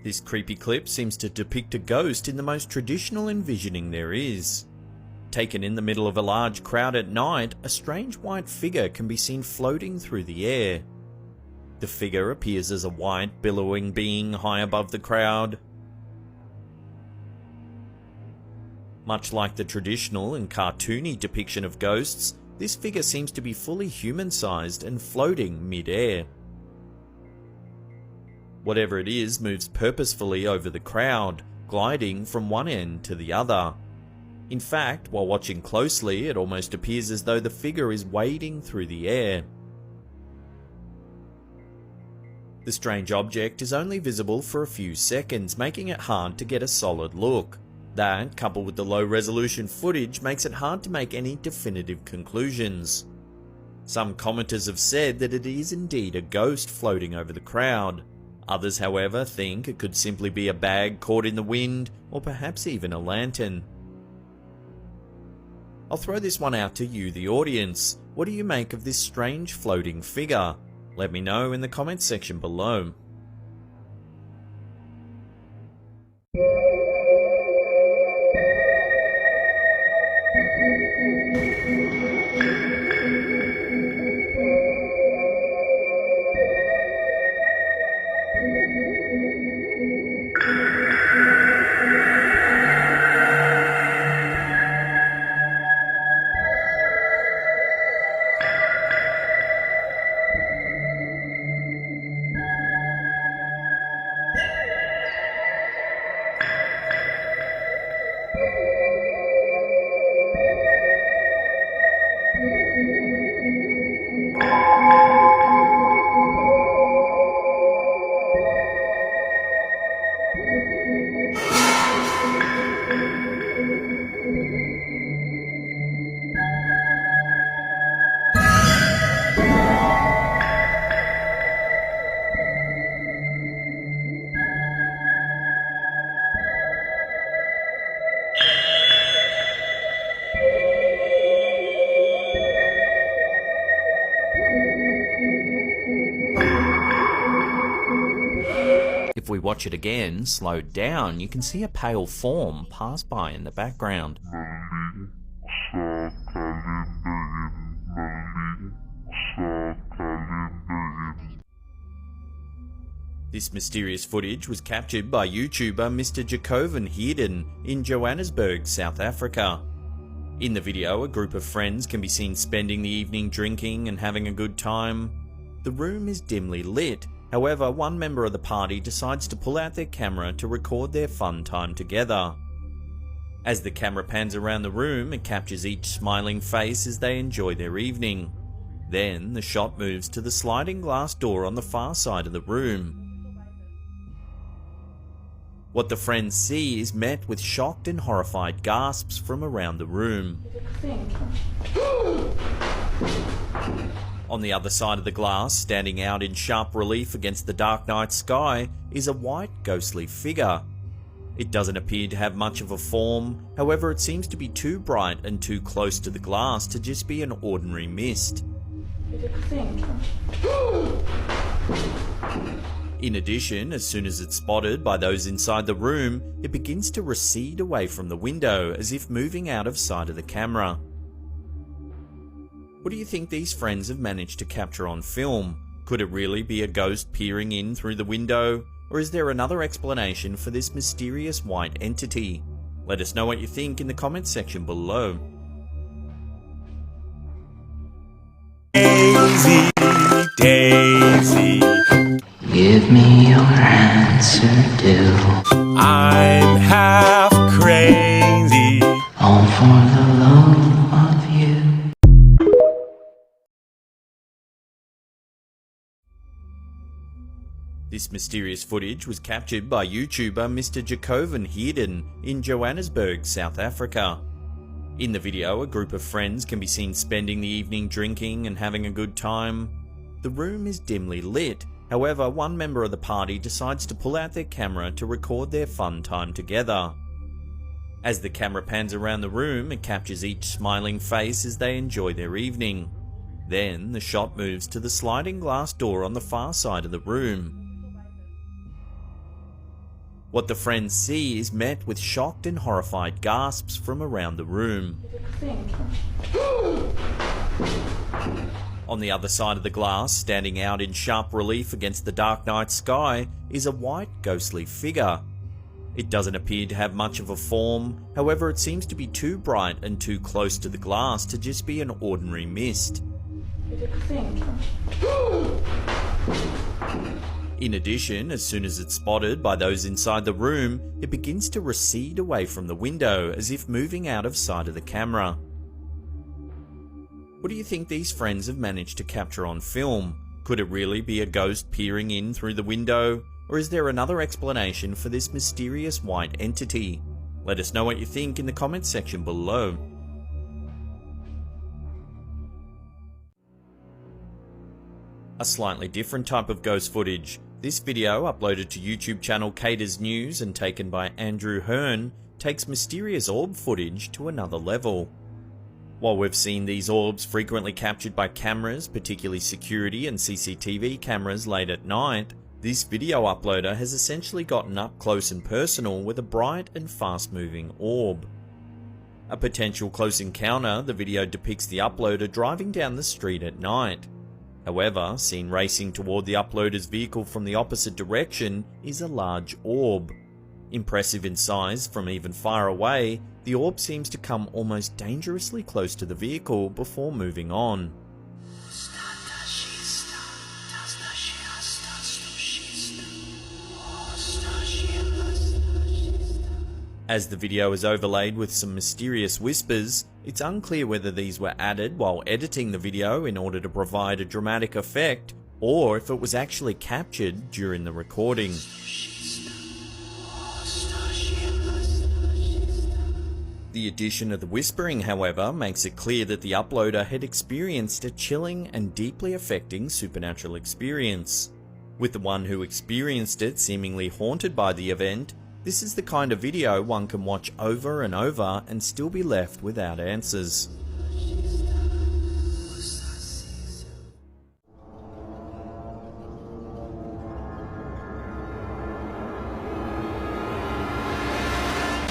This creepy clip seems to depict a ghost in the most traditional envisioning there is. Taken in the middle of a large crowd at night, a strange white figure can be seen floating through the air. The figure appears as a white, billowing being high above the crowd. Much like the traditional and cartoony depiction of ghosts, this figure seems to be fully human-sized and floating mid-air. Whatever it is moves purposefully over the crowd, gliding from one end to the other. In fact, while watching closely, it almost appears as though the figure is wading through the air. The strange object is only visible for a few seconds, making it hard to get a solid look. That, coupled with the low-resolution footage, makes it hard to make any definitive conclusions. Some commenters have said that it is indeed a ghost floating over the crowd. Others, however, think it could simply be a bag caught in the wind, or perhaps even a lantern. I'll throw this one out to you, the audience. What do you make of this strange floating figure? Let me know in the comments section below. If we watch it again, slowed down, you can see a pale form pass by in the background. This mysterious footage was captured by YouTuber Mr. Jacoven Heerden in Johannesburg, South Africa. In the video, a group of friends can be seen spending the evening drinking and having a good time. The room is dimly lit. However, one member of the party decides to pull out their camera to record their fun time together. As the camera pans around the room, it captures each smiling face as they enjoy their evening. Then, the shot moves to the sliding glass door on the far side of the room. What the friends see is met with shocked and horrified gasps from around the room. On the other side of the glass, standing out in sharp relief against the dark night sky, is a white, ghostly figure. It doesn't appear to have much of a form, however it seems to be too bright and too close to the glass to just be an ordinary mist. In addition, as soon as it's spotted by those inside the room, it begins to recede away from the window as if moving out of sight of the camera. What do you think these friends have managed to capture on film? Could it really be a ghost peering in through the window? Or is there another explanation for this mysterious white entity? Let us know what you think in the comments section below. Daisy, Daisy, give me your answer, do. I'm half crazy. All for the love of you. This mysterious footage was captured by YouTuber Mr. Jacoven Heerden in Johannesburg, South Africa. In the video, a group of friends can be seen spending the evening drinking and having a good time. The room is dimly lit, however one member of the party decides to pull out their camera to record their fun time together. As the camera pans around the room, it captures each smiling face as they enjoy their evening. Then, the shot moves to the sliding glass door on the far side of the room. What the friends see is met with shocked and horrified gasps from around the room. On the other side of the glass, standing out in sharp relief against the dark night sky, is a white, ghostly figure. It doesn't appear to have much of a form, however it seems to be too bright and too close to the glass to just be an ordinary mist. In addition, as soon as it's spotted by those inside the room, it begins to recede away from the window as if moving out of sight of the camera. What do you think these friends have managed to capture on film? Could it really be a ghost peering in through the window? Or is there another explanation for this mysterious white entity? Let us know what you think in the comments section below. A slightly different type of ghost footage. This video, uploaded to YouTube channel Caters News and taken by Andrew Hearn, takes mysterious orb footage to another level. While we've seen these orbs frequently captured by cameras, particularly security and CCTV cameras late at night, this video uploader has essentially gotten up close and personal with a bright and fast-moving orb. A potential close encounter, the video depicts the uploader driving down the street at night. However, seen racing toward the uploader's vehicle from the opposite direction is a large orb. Impressive in size from even far away, the orb seems to come almost dangerously close to the vehicle before moving on. As the video is overlaid with some mysterious whispers, it's unclear whether these were added while editing the video in order to provide a dramatic effect, or if it was actually captured during the recording. The addition of the whispering, however, makes it clear that the uploader had experienced a chilling and deeply affecting supernatural experience. With the one who experienced it seemingly haunted by the event, this is the kind of video one can watch over and over and still be left without answers.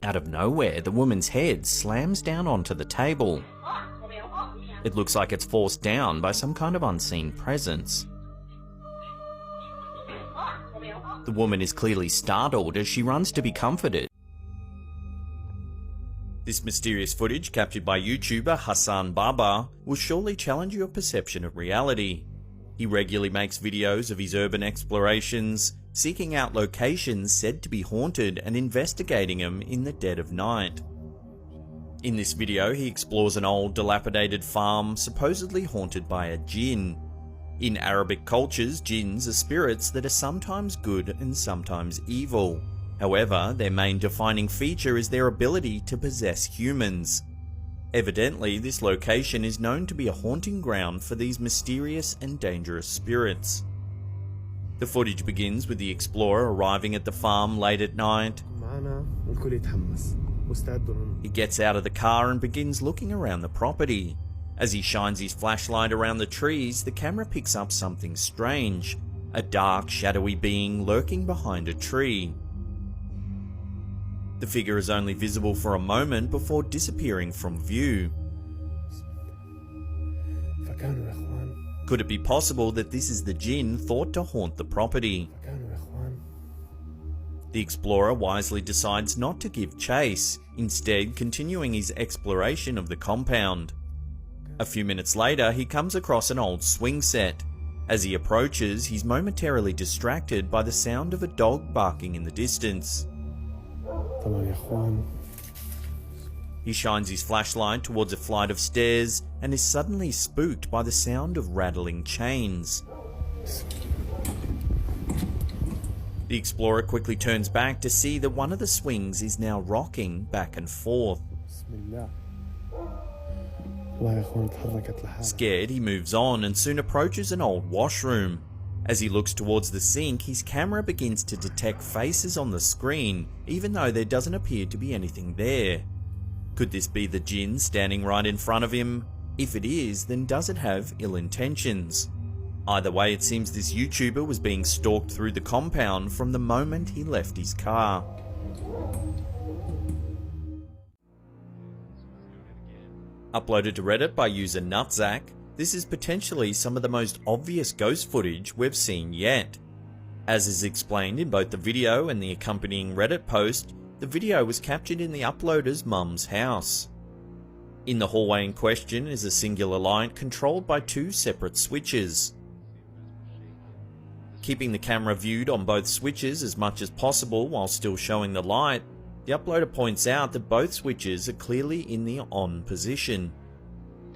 Out of nowhere, the woman's head slams down onto the table. It looks like it's forced down by some kind of unseen presence. The woman is clearly startled as she runs to be comforted. This mysterious footage, captured by YouTuber Hassan Baba, will surely challenge your perception of reality. He regularly makes videos of his urban explorations, seeking out locations said to be haunted and investigating them in the dead of night. In this video, he explores an old, dilapidated farm supposedly haunted by a jinn. In Arabic cultures, jinns are spirits that are sometimes good and sometimes evil. However, their main defining feature is their ability to possess humans. Evidently, this location is known to be a haunting ground for these mysterious and dangerous spirits. The footage begins with the explorer arriving at the farm late at night. He gets out of the car and begins looking around the property. As he shines his flashlight around the trees, the camera picks up something strange, a dark, shadowy being lurking behind a tree. The figure is only visible for a moment before disappearing from view. Could it be possible that this is the jinn thought to haunt the property? The explorer wisely decides not to give chase, instead continuing his exploration of the compound. A few minutes later, he comes across an old swing set. As he approaches, he's momentarily distracted by the sound of a dog barking in the distance. He shines his flashlight towards a flight of stairs and is suddenly spooked by the sound of rattling chains. The explorer quickly turns back to see that one of the swings is now rocking back and forth. Scared, he moves on and soon approaches an old washroom. As he looks towards the sink, his camera begins to detect faces on the screen, even though there doesn't appear to be anything there. Could this be the jinn standing right in front of him? If it is, then does it have ill intentions? Either way, it seems this YouTuber was being stalked through the compound from the moment he left his car. Uploaded to Reddit by user Nutzack, this is potentially some of the most obvious ghost footage we've seen yet. As is explained in both the video and the accompanying Reddit post, the video was captured in the uploader's mum's house. In the hallway in question is a singular light controlled by two separate switches. Keeping the camera viewed on both switches as much as possible while still showing the light, the uploader points out that both switches are clearly in the on position.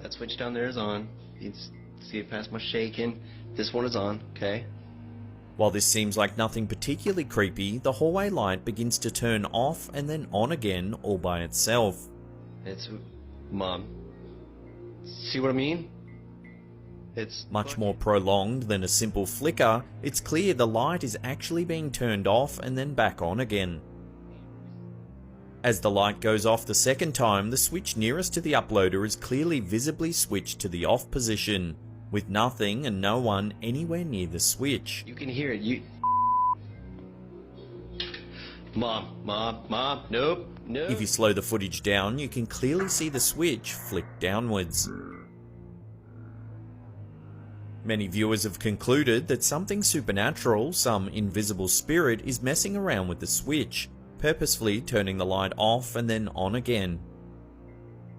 That switch down there is on. You can see it past my shaking. This one is on, okay? While this seems like nothing particularly creepy, the hallway light begins to turn off and then on again all by itself. It's... Mom. See what I mean? It's much more prolonged than a simple flicker. It's clear the light is actually being turned off and then back on again. As the light goes off the second time, the switch nearest to the uploader is clearly visibly switched to the off position, with nothing and no one anywhere near the switch. You can hear it. Mom, nope. If you slow the footage down, you can clearly see the switch flick downwards. Many viewers have concluded that something supernatural, some invisible spirit, is messing around with the switch, purposefully turning the light off and then on again.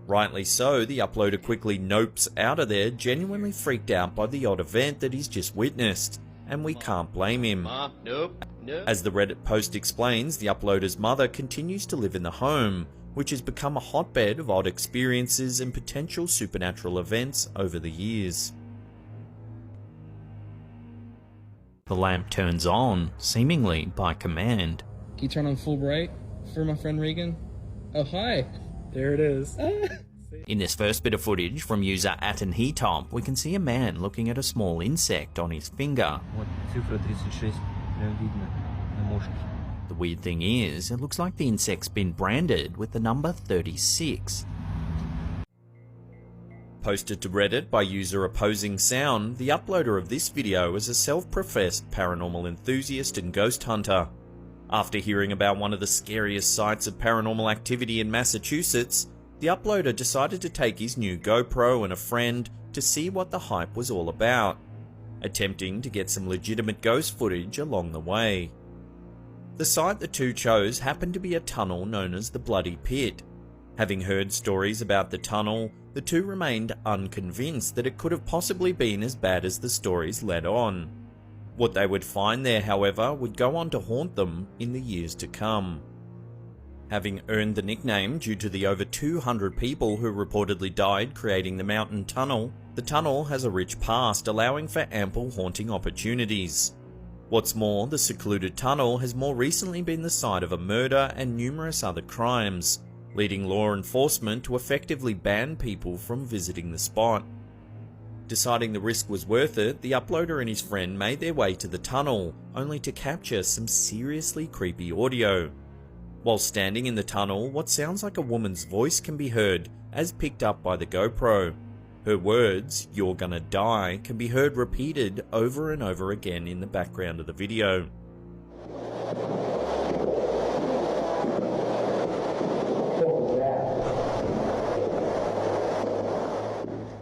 Rightly so, the uploader quickly nopes out of there, genuinely freaked out by the odd event that he's just witnessed, and we can't blame him. Mom, nope. As the Reddit post explains, the uploader's mother continues to live in the home, which has become a hotbed of odd experiences and potential supernatural events over the years. The lamp turns on, seemingly by command. Can you turn on full bright for my friend Regan? Oh, hi. There it is. In this first bit of footage from user AtenHeTop, we can see a man looking at a small insect on his finger. Вот цифра 36, прям видно на мушке. The weird thing is, it looks like the insect's been branded with the number 36. Posted to Reddit by user Opposing Sound, the uploader of this video is a self-professed paranormal enthusiast and ghost hunter. After hearing about one of the scariest sites of paranormal activity in Massachusetts, the uploader decided to take his new GoPro and a friend to see what the hype was all about, attempting to get some legitimate ghost footage along the way. The site the two chose happened to be a tunnel known as the Bloody Pit. Having heard stories about the tunnel, the two remained unconvinced that it could have possibly been as bad as the stories led on. What they would find there, however, would go on to haunt them in the years to come. Having earned the nickname due to the over 200 people who reportedly died creating the mountain tunnel, the tunnel has a rich past, allowing for ample haunting opportunities. What's more, the secluded tunnel has more recently been the site of a murder and numerous other crimes, leading law enforcement to effectively ban people from visiting the spot. Deciding the risk was worth it, the uploader and his friend made their way to the tunnel, only to capture some seriously creepy audio. While standing in the tunnel, what sounds like a woman's voice can be heard, as picked up by the GoPro. Her words, "You're gonna die," can be heard repeated over and over again in the background of the video.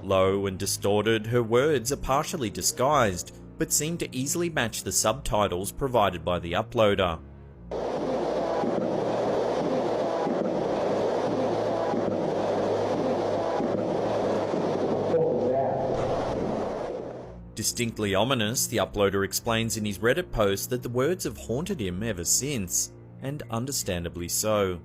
Low and distorted, her words are partially disguised, but seem to easily match the subtitles provided by the uploader. Distinctly ominous, the uploader explains in his Reddit post that the words have haunted him ever since, and understandably so.